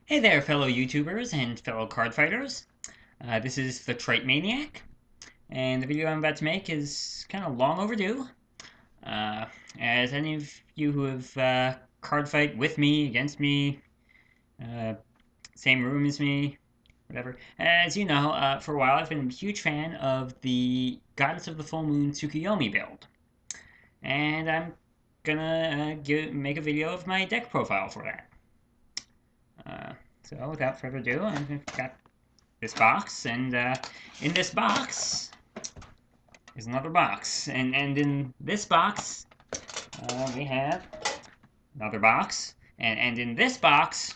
Hey there, fellow YouTubers and fellow card fighters. This is the Trite Maniac, and the video I'm about to make is kind of long overdue. Uh, as any of you who have card fight with me, against me, uh, same room as me, whatever. As you know, for a while I've been a huge fan of the Goddess of the Full Moon Tsukuyomi build, and I'm gonna make a video of my deck profile for that. Uh, so without further ado, I've got this box, and in this box is another box, and in this box we have another box, and in this box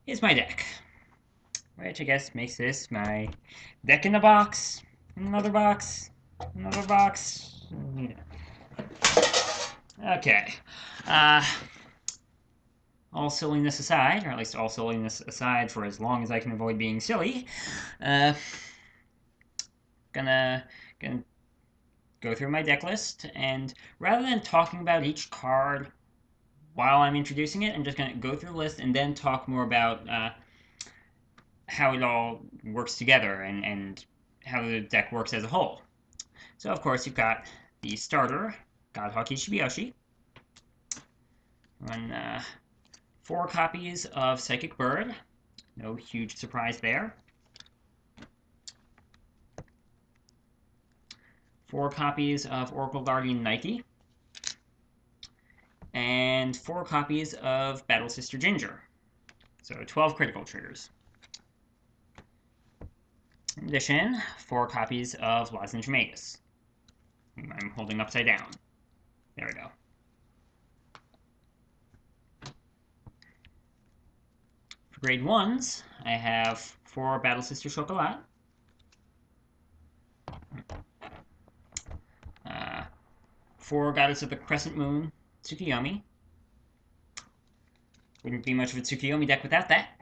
is my deck, which I guess makes this my deck in a box, another box, another box. Okay. Uh, all silliness aside, or at least all silliness aside for as long as I can avoid being silly, uh, gonna go through my deck list, and rather than talking about each card while I'm introducing it, I'm just going to go through the list and then talk more about how it all works together and how the deck works as a whole. So, of course, you've got the starter, Godhawk Shibuyoshi. Run 4 copies of Psychic Bird. No huge surprise there. 4 copies of Oracle Guardian Nike. And 4 copies of Battle Sister Ginger. So 12 critical triggers. In addition, 4 copies of Lozenge Magus. I'm holding upside down. There we go. For grade 1s, I have 4 Battle Sister Chocolat. 4 Goddess of the Crescent Moon Tsukuyomi. Wouldn't be much of a Tsukuyomi deck without that.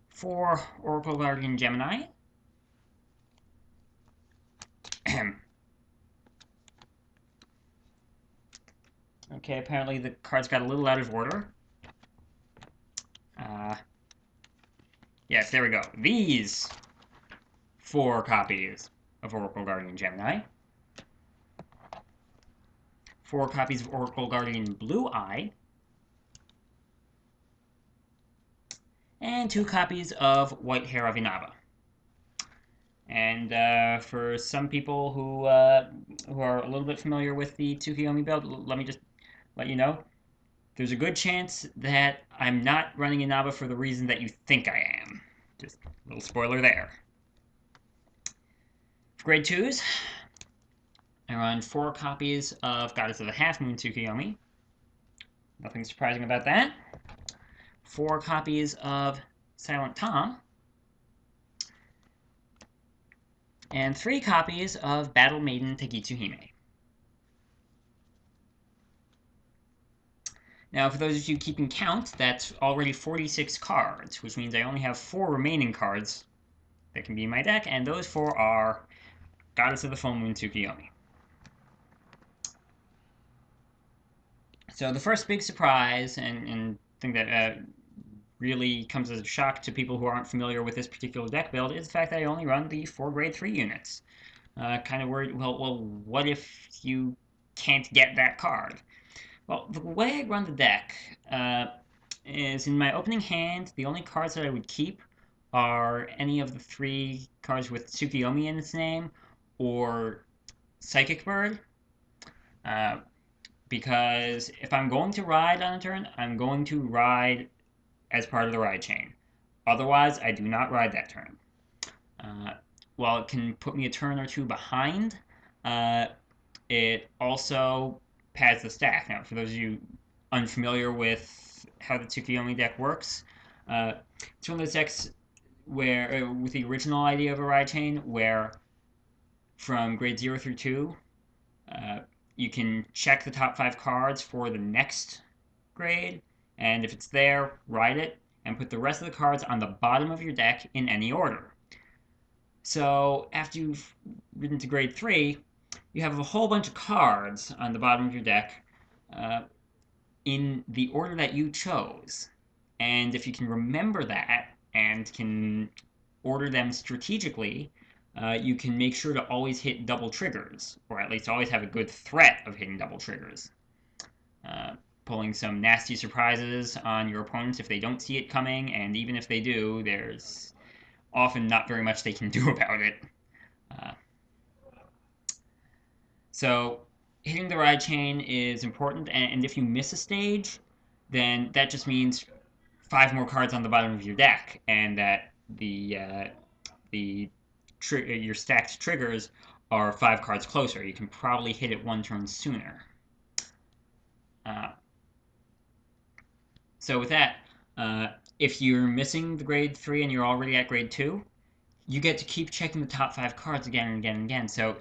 4 Oracle Guardian Gemini. Okay, apparently the cards got a little out of order. Yes, there we go. These 4 copies of Oracle Guardian Gemini. 4 copies of Oracle Guardian Blue Eye. And 2 copies of White Hair of Inaba. And for some people who are a little bit familiar with the Tsukuyomi build, let me just let you know, there's a good chance that I'm not running Inaba for the reason that you think I am. Just a little spoiler there. For grade 2s, I run 4 copies of Goddess of the Half Moon Tsukuyomi. Nothing surprising about that. 4 copies of Silent Tom. And 3 copies of Battle Maiden Tegitsuhime. Now, for those of you keeping count, that's already 46 cards, which means I only have 4 remaining cards that can be in my deck, and those 4 are Goddess of the Full Moon Tsukuyomi. So the first big surprise, and thing that really comes as a shock to people who aren't familiar with this particular deck build, is the fact that I only run the 4 grade 3 units. Kind of worried, well, what if you can't get that card? Well, the way I run the deck is in my opening hand, the only cards that I would keep are any of the 3 cards with Tsukuyomi in its name, or Psychic Bird. Because if I'm going to ride on a turn, I'm going to ride as part of the ride chain. Otherwise, I do not ride that turn. While it can put me a turn or 2 behind, it also pads the stack. Now, for those of you unfamiliar with how the Tsukuyomi deck works, it's one of those decks where, with the original idea of a ride chain, where from grade 0 through 2, you can check the top 5 cards for the next grade, and if it's there, ride it, and put the rest of the cards on the bottom of your deck in any order. So after you've ridden to grade 3, you have a whole bunch of cards on the bottom of your deck in the order that you chose. And if you can remember that and can order them strategically, you can make sure to always hit double triggers, or at least always have a good threat of hitting double triggers. Pulling some nasty surprises on your opponents if they don't see it coming, and even if they do, there's often not very much they can do about it. Uh, so hitting the ride chain is important, and if you miss a stage, then that just means 5 more cards on the bottom of your deck, and that the your stacked triggers are 5 cards closer. You can probably hit it 1 turn sooner. So with that, if you're missing the grade 3 and you're already at grade 2, you get to keep checking the top 5 cards again and again and again. So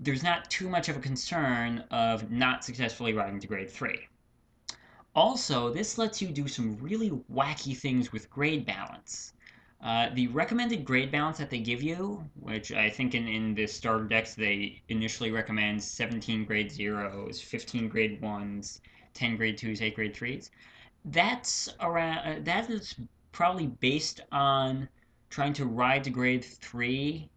there's not too much of a concern of not successfully riding to grade 3. Also, this lets you do some really wacky things with grade balance. The recommended grade balance that they give you, which I think in the starter decks they initially recommend 17 grade 0s, 15 grade 1s, 10 grade 2s, 8 grade 3s. That is probably based on trying to ride to grade 3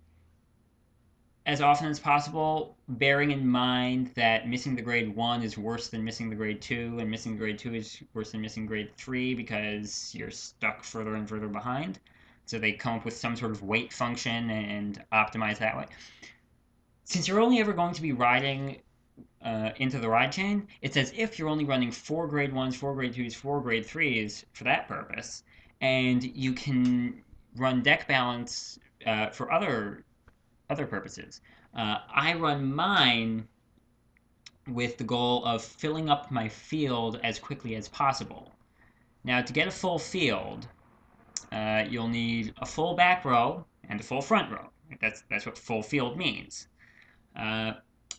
as often as possible, bearing in mind that missing the grade 1 is worse than missing the grade 2, and missing the grade 2 is worse than missing grade 3 because you're stuck further and further behind. So they come up with some sort of weight function and optimize that way. Since you're only ever going to be riding into the ride chain, it's as if you're only running 4 grade 1s, 4 grade 2s, 4 grade 3s for that purpose, and you can run deck balance for other purposes. I run mine with the goal of filling up my field as quickly as possible. Now, to get a full field, you'll need a full back row and a full front row. That's what full field means.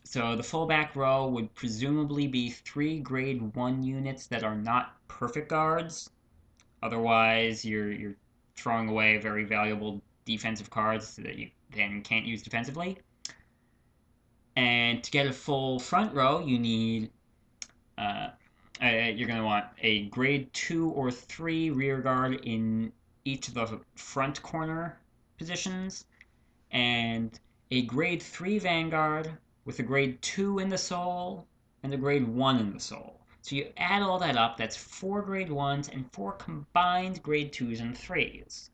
So the full back row would presumably be 3 grade 1 units that are not perfect guards. Otherwise, you're throwing away very valuable defensive cards that you then can't use defensively. And to get a full front row, you need you're going to want a grade 2 or 3 rear guard in each of the front corner positions, and a grade 3 Vanguard with a grade 2 in the soul and a grade 1 in the soul. So you add all that up, that's 4 grade 1s and 4 combined grade 2s and 3s.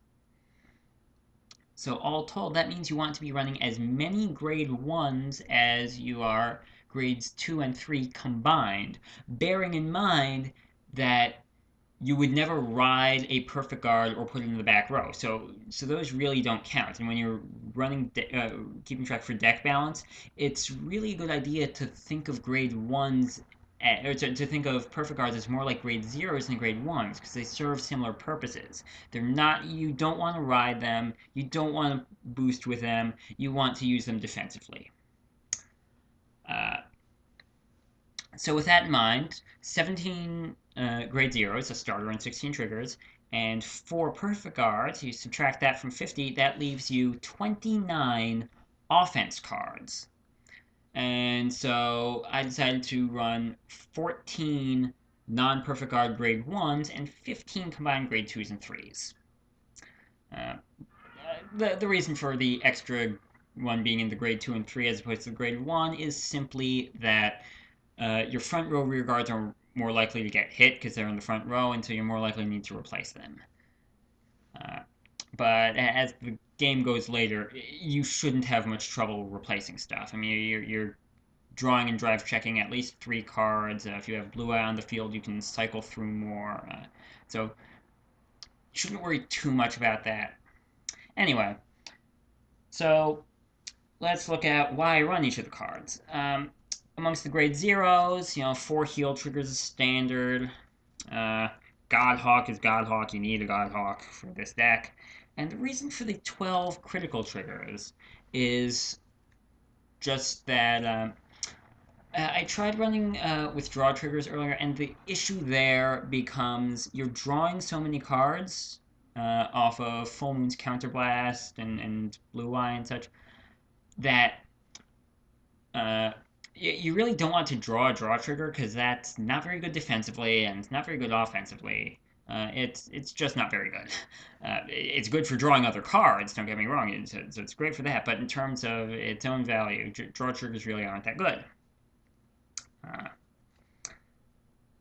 So all told, that means you want to be running as many grade 1s as you are grades 2 and 3 combined, bearing in mind that you would never ride a perfect guard or put it in the back row. So those really don't count. And when you're running, keeping track for deck balance, it's really a good idea to think of grade 1s, or to think of perfect guards as more like grade 0s than grade 1s, because they serve similar purposes. They're not, you don't want to ride them, you don't want to boost with them, you want to use them defensively. So with that in mind, 17 grade 0s, a starter and 16 triggers, and 4 perfect guards, you subtract that from 50, that leaves you 29 offense cards. And so I decided to run 14 non-perfect guard grade 1s and 15 combined grade 2s and 3s. The reason for the extra one being in the grade 2 and 3 as opposed to the grade 1 is simply that your front row rear guards are more likely to get hit because they're in the front row, and so you're more likely to need to replace them. But as the game goes later, you shouldn't have much trouble replacing stuff. I mean, you're drawing and drive checking at least 3 cards. If you have blue eye on the field, you can cycle through more. So you shouldn't worry too much about that. Anyway, so let's look at why I run each of the cards. Amongst the grade 0s, 4 heal triggers is standard. Godhawk is Godhawk. You need a Godhawk for this deck. And the reason for the 12 critical triggers is just that I tried running withdraw triggers earlier, and the issue there becomes you're drawing so many cards off of Full Moon's Counterblast and Blue Eye and such that you really don't want to draw a draw trigger because that's not very good defensively and it's not very good offensively. It's just not very good. It's good for drawing other cards. Don't get me wrong. It's great for that. But in terms of its own value, draw triggers really aren't that good. Uh,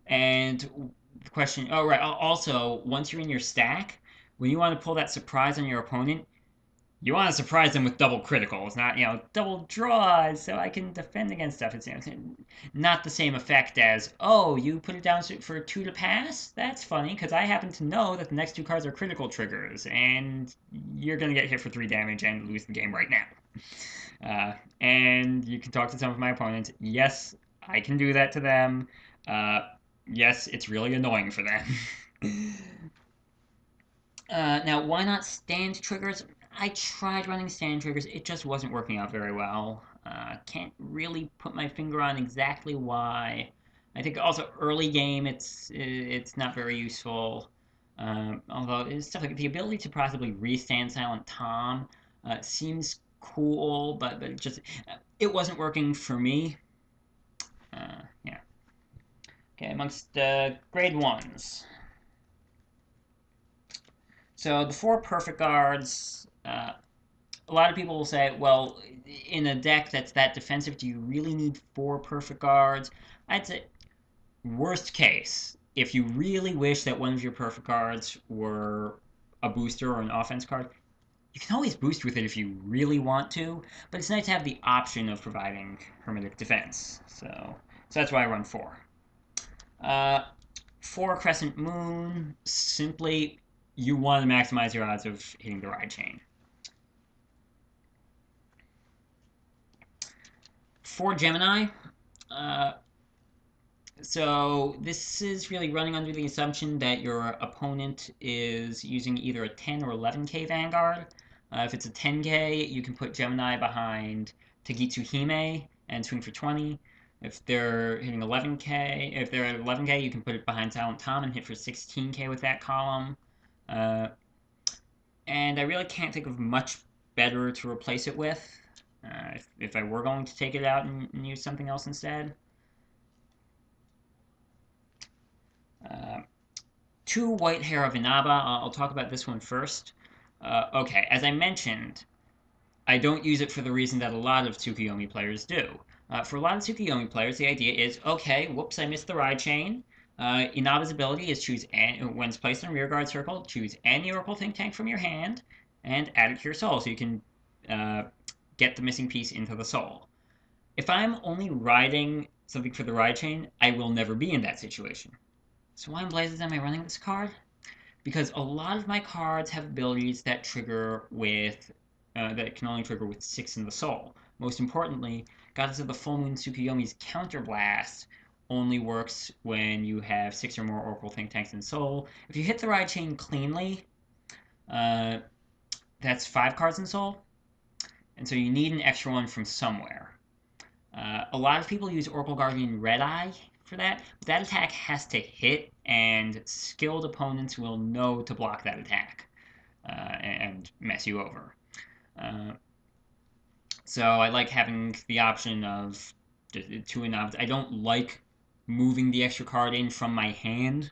and the question. Oh right. Also, once you're in your stack, when you want to pull that surprise on your opponent, you want to surprise them with double criticals, not double draws, so I can defend against stuff. It's not the same effect as, oh, you put it down for 2 to pass. That's funny because I happen to know that the next 2 cards are critical triggers, and you're gonna get hit for 3 damage and lose the game right now. And you can talk to some of my opponents. Yes, I can do that to them. Yes, it's really annoying for them. Now, why not stand triggers? I tried running stand triggers. It just wasn't working out very well. Can't really put my finger on exactly why. I think also early game, it's not very useful. Although it's stuff like the ability to possibly restand Silent Tom seems cool, but it wasn't working for me. Yeah. Okay, amongst grade ones. So the 4 perfect guards. A lot of people will say, well, in a deck that's that defensive, do you really need 4 perfect guards? I'd say, worst case, if you really wish that one of your perfect guards were a booster or an offense card, you can always boost with it if you really want to, but it's nice to have the option of providing hermetic defense. So that's why I run 4. 4 Crescent Moon, simply you want to maximize your odds of hitting the ride chain. 4 Gemini. So this is really running under the assumption that your opponent is using either a 10 or 11k Vanguard. If it's a 10k, you can put Gemini behind Tagitsu Hime and swing for 20. If they're hitting 11k, if they're at 11k, you can put it behind Silent Tom and hit for 16k with that column. And I really can't think of much better to replace it with. If I were going to take it out and use something else instead. 2 White Hair of Inaba. I'll talk about this one first. Okay, as I mentioned, I don't use it for the reason that a lot of Tsukuyomi players do. For a lot of Tsukuyomi players, the idea is, okay, whoops, I missed the ride chain. Inaba's ability is when it's placed in a rearguard circle, choose any Oracle Think Tank from your hand and add it to your soul so you can get the missing piece into the soul. If I'm only riding something for the ride chain, I will never be in that situation. So why in blazes am I running this card? Because a lot of my cards have abilities that trigger with that can only trigger with 6 in the soul. Most importantly, Goddess of the Full Moon Tsukuyomi's Counterblast only works when you have 6 or more Oracle Think Tanks in soul. If you hit the ride chain cleanly, that's 5 cards in soul, and so you need an extra one from somewhere. A lot of people use Oracle Guardian Red Eye for that. But that attack has to hit, and skilled opponents will know to block that attack and mess you over. So I like having the option of 2 Inabs. I don't like moving the extra card in from my hand.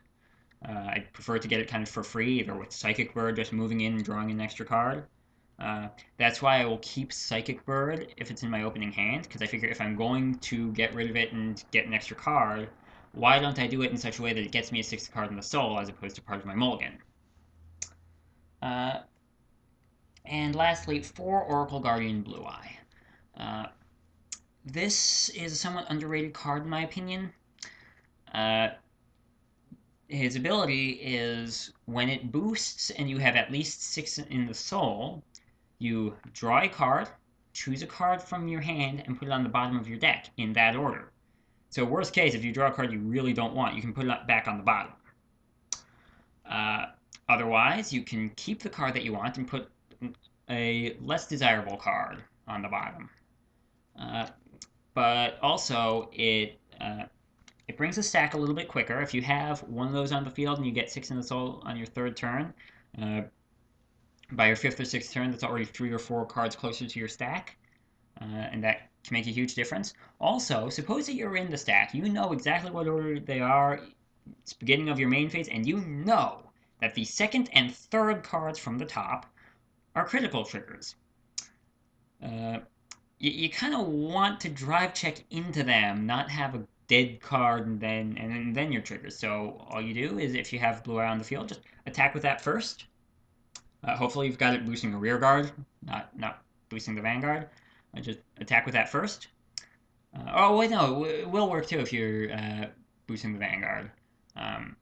I prefer to get it kind of for free, either with Psychic Bird, just moving in and drawing an extra card. That's why I will keep Psychic Bird if it's in my opening hand, because I figure if I'm going to get rid of it and get an extra card, why don't I do it in such a way that it gets me a 6th card in the soul as opposed to part of my mulligan? And lastly, 4 Oracle Guardian Blue Eye. This is a somewhat underrated card in my opinion. His ability is when it boosts and you have at least 6 in the soul, you draw a card, choose a card from your hand, and put it on the bottom of your deck in that order. So worst case, if you draw a card you really don't want, you can put it back on the bottom. Otherwise, you can keep the card that you want and put a less desirable card on the bottom. But also, it brings the stack a little bit quicker. If you have one of those on the field and you get 6 in the soul on your 3rd turn, by your 5th or 6th turn, that's already 3 or 4 cards closer to your stack. And that can make a huge difference. Also, suppose that you're in the stack. You know exactly what order they are. It's beginning of your main phase, and you know that the second and third cards from the top are critical triggers. You kind of want to drive check into them, not have a dead card and then your triggers. So all you do is if you have blue eye on the field, just attack with that first. Hopefully you've got it boosting the rear guard, not boosting the Vanguard. Just attack with that first. Oh wait, no, it will work too if you're boosting the Vanguard. Um,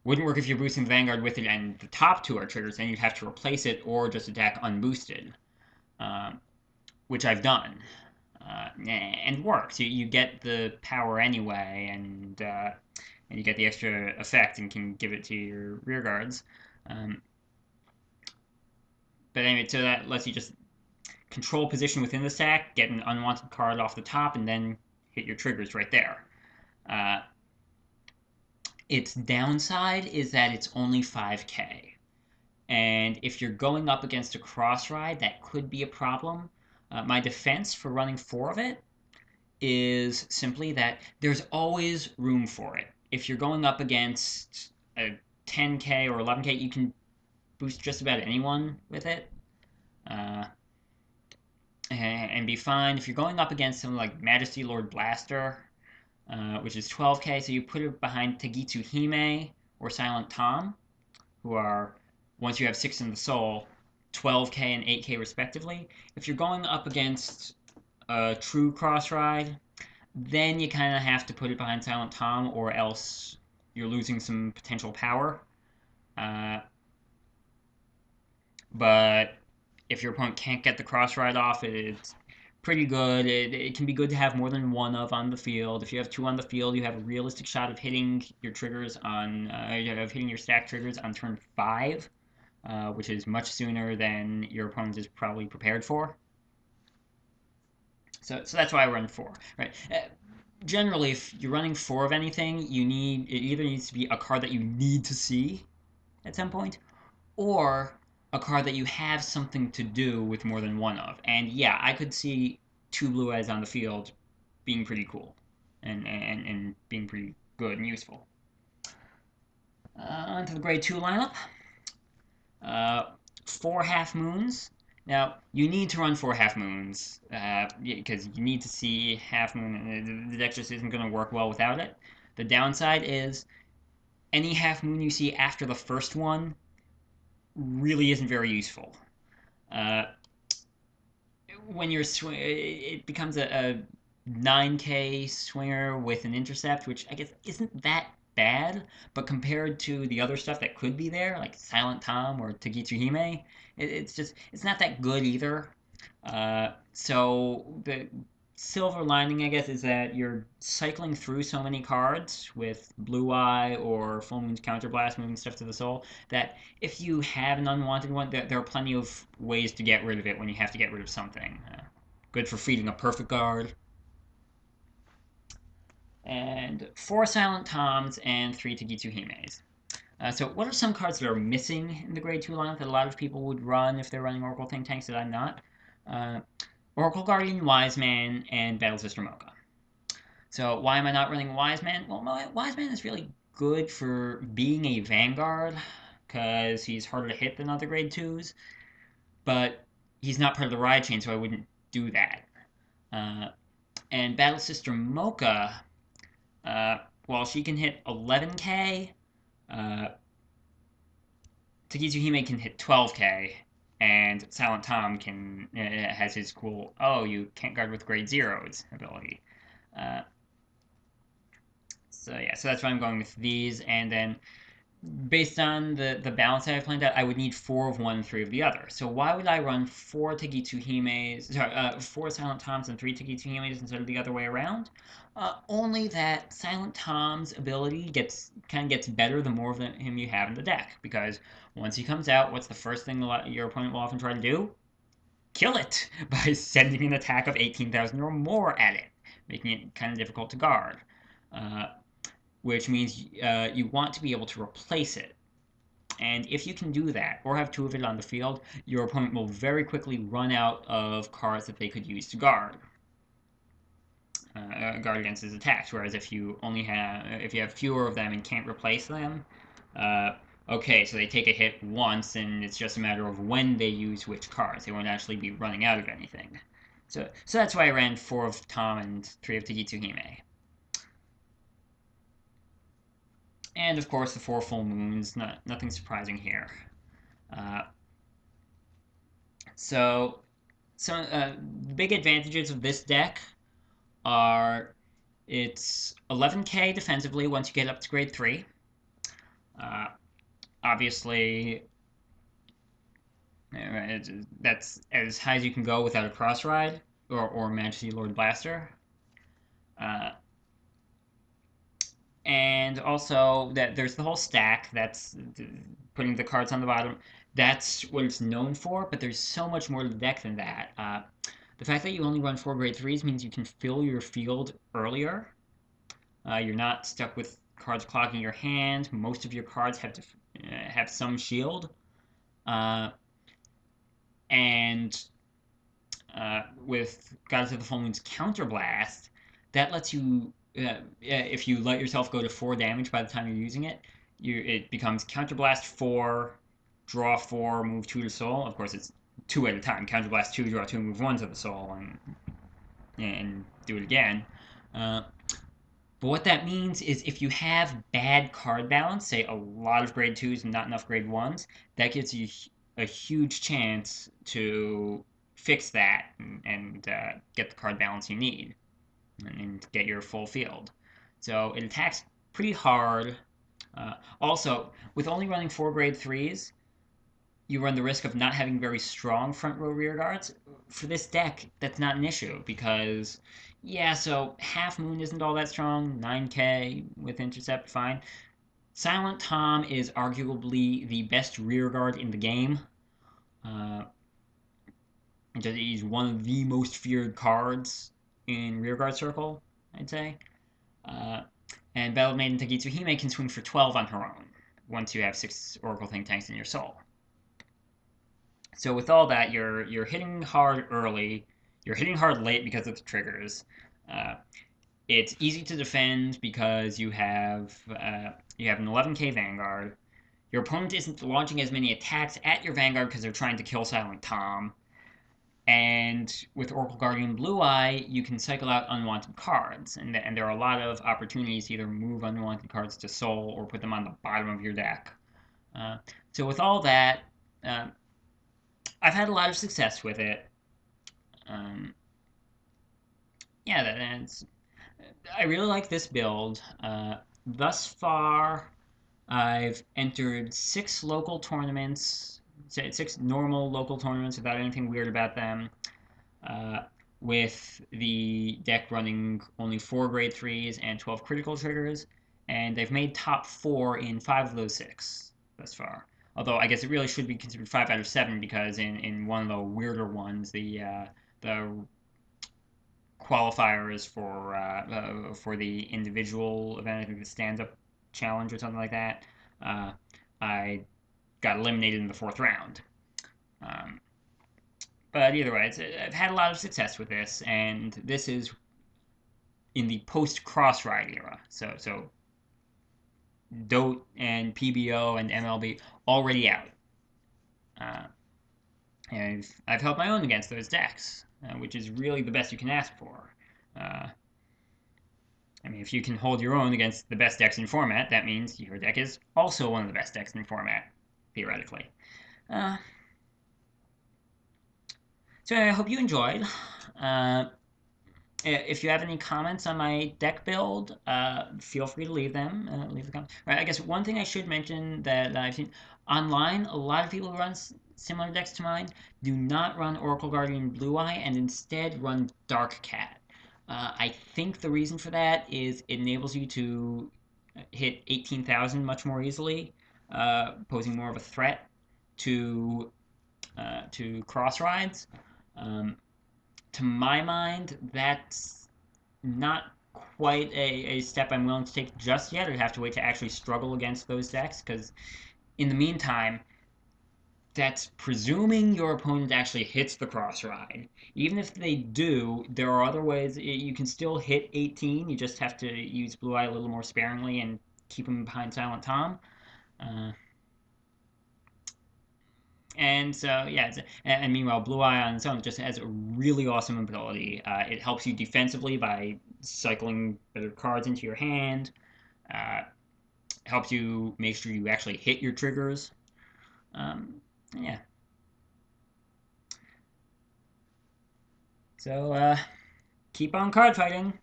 wouldn't work if you're boosting the Vanguard with it and the top two are triggers, then you'd have to replace it or just attack unboosted, which I've done. And works. You get the power anyway, and you get the extra effect and can give it to your rear guards. But anyway, so that lets you just control position within the stack, get an unwanted card off the top, and then hit your triggers right there. Its downside is that it's only 5k. And if you're going up against a cross ride, that could be a problem. My defense for running 4 of it is simply that there's always room for it. If you're going up against a 10k or 11k, you can boost just about anyone with it. And be fine. If you're going up against something like Majesty Lord Blaster, which is 12k, so you put it behind Tagitsu Hime or Silent Tom, who are, once you have 6 in the soul, 12k and 8k respectively. If you're going up against a true cross ride, then you kind of have to put it behind Silent Tom, or else you're losing some potential power. But if your opponent can't get the cross ride off, it's pretty good. It can be good to have more than one of on the field. If you have 2 on the field, you have a realistic shot of hitting your triggers on, of hitting your stack triggers on turn 5, which is much sooner than your opponent is probably prepared for. So that's why I run 4, right? Generally, if you're running 4 of anything, it either needs to be a card that you need to see at some point, or a card that you have something to do with more than one of. And yeah, I could see 2 blue eyes on the field being pretty cool and being pretty good and useful. Onto the grade 2 lineup. 4 half moons. Now, you need to run 4 half moons, because you need to see half moon. The deck just isn't going to work well without it. The downside is any half moon you see after the first one really isn't very useful. When you're it becomes a 9k swinger with an intercept, which I guess isn't that bad, but compared to the other stuff that could be there, like Silent Tom or Tagitsu Hime, it's not that good either. So the silver lining, I guess, is that you're cycling through so many cards with Blue Eye or Full Moon's Counterblast moving stuff to the soul that if you have an unwanted one, there are plenty of ways to get rid of it when you have to get rid of something. Good for feeding a perfect guard. And 4 Silent Toms and 3 Tagitsu Himes. So what are some cards that are missing in the grade 2 lineup that a lot of people would run if they're running Oracle Think Tanks that I'm not? Oracle Guardian, Wise Man, and Battle Sister Mocha. So why am I not running Wise Man? Well, Wise Man is really good for being a Vanguard, because he's harder to hit than other grade 2s, but he's not part of the ride chain, so I wouldn't do that. And Battle Sister Mocha, while she can hit 11k, Tagitsu Hime can hit 12k, and Silent Tom has his cool, oh, you can't guard with grade 0s ability. So yeah, so that's why I'm going with these, and then based on the balance I have planned out, I would need 4 of one, 3 of the other. So why would I run 4 Tagitsu Himes, 4 Silent Toms and 3 Tagitsu Himes instead of the other way around? Only that Silent Tom's ability kind of gets better the more of him you have in the deck, because once he comes out, what's the first thing your opponent will often try to do? Kill it by sending an attack of 18,000 or more at it, making it kind of difficult to guard. Which means you want to be able to replace it. And if you can do that, or have 2 of it on the field, your opponent will very quickly run out of cards that they could use to guard. guard against his attacks. Whereas if you have fewer of them and can't replace them, okay, so they take a hit once, and it's just a matter of when they use which cards. They won't actually be running out of anything. So that's why I ran 4 of Tom and 3 of Tsukuyomi. And of course, the 4 full moons. Nothing surprising here. Uh, so some big advantages of this deck are it's 11k defensively once you get up to grade 3. Uh, obviously, that's as high as you can go without a cross ride or Majesty Lord Blaster. And also that there's the whole stack that's putting the cards on the bottom. That's what it's known for, but there's so much more to the deck than that. The fact that you only run 4 grade 3s means you can fill your field earlier. You're not stuck with cards clogging your hand. Most of your cards have to have some shield. And with Goddess of the Full Moon's Counterblast, that lets you, if you let yourself go to 4 damage by the time you're using it, it becomes Counterblast 4, draw 4, move 2 to soul. Of course, it's 2 at a time. Counterblast 2, draw 2, move 1 to the soul, and do it again. But what that means is if you have bad card balance, say a lot of grade 2s and not enough grade 1s, that gives you a huge chance to fix that and get the card balance you need and get your full field. So it attacks pretty hard. Also, with only running 4 grade 3s, you run the risk of not having very strong front row rear guards. For this deck, that's not an issue because, yeah, so Half Moon isn't all that strong, 9k with Intercept, fine. Silent Tom is arguably the best rear guard in the game. He's one of the most feared cards in Rearguard Circle, I'd say. And Battle Maiden Tagitsuhime can swing for 12 on her own once you have 6 Oracle Think Tanks in your soul. So with all that, you're hitting hard early. You're hitting hard late because of the triggers. It's easy to defend because you have an 11k Vanguard. Your opponent isn't launching as many attacks at your Vanguard because they're trying to kill Silent Tom. And with Oracle Guardian Blue Eye, you can cycle out unwanted cards. And there are a lot of opportunities to either move unwanted cards to soul or put them on the bottom of your deck. So with all that, I've had a lot of success with it. Yeah, I really like this build. Thus far, I've entered 6 local tournaments, 6 normal local tournaments without anything weird about them, with the deck running only 4 grade 3s and 12 critical triggers, and they've made top 4 in 5 of those 6 thus far. Although I guess it really should be considered 5 out of 7 because in one of the weirder ones, the qualifiers for the individual event, I think the stand-up challenge or something like that, I got eliminated in the 4th round. But either way, I've had a lot of success with this, and this is in the post-cross-ride era. So DOT and PBO and MLB already out. And I've held my own against those decks, which is really the best you can ask for. I mean, if you can hold your own against the best decks in format, that means your deck is also one of the best decks in format, theoretically. So I hope you enjoyed. If you have any comments on my deck build, feel free to leave them. Leave the comments. Right, I guess one thing I should mention that I've seen online, a lot of people who run similar decks to mine do not run Oracle Guardian Blue Eye and instead run Dark Cat. I think the reason for that is it enables you to hit 18,000 much more easily, posing more of a threat to cross rides. To my mind, that's not quite a step I'm willing to take just yet. I'd have to wait to actually struggle against those decks, because in the meantime, That's presuming your opponent actually hits the cross ride. Even if they do, there are other ways you can still hit 18. You just have to use Blue Eye a little more sparingly and keep him behind Silent Tom. Uh, and so, yeah, and meanwhile, Blue Eye on its own just has a really awesome ability. It helps you defensively by cycling better cards into your hand. Uh, Helps you make sure you actually hit your triggers. Yeah. So keep on card fighting.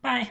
Bye.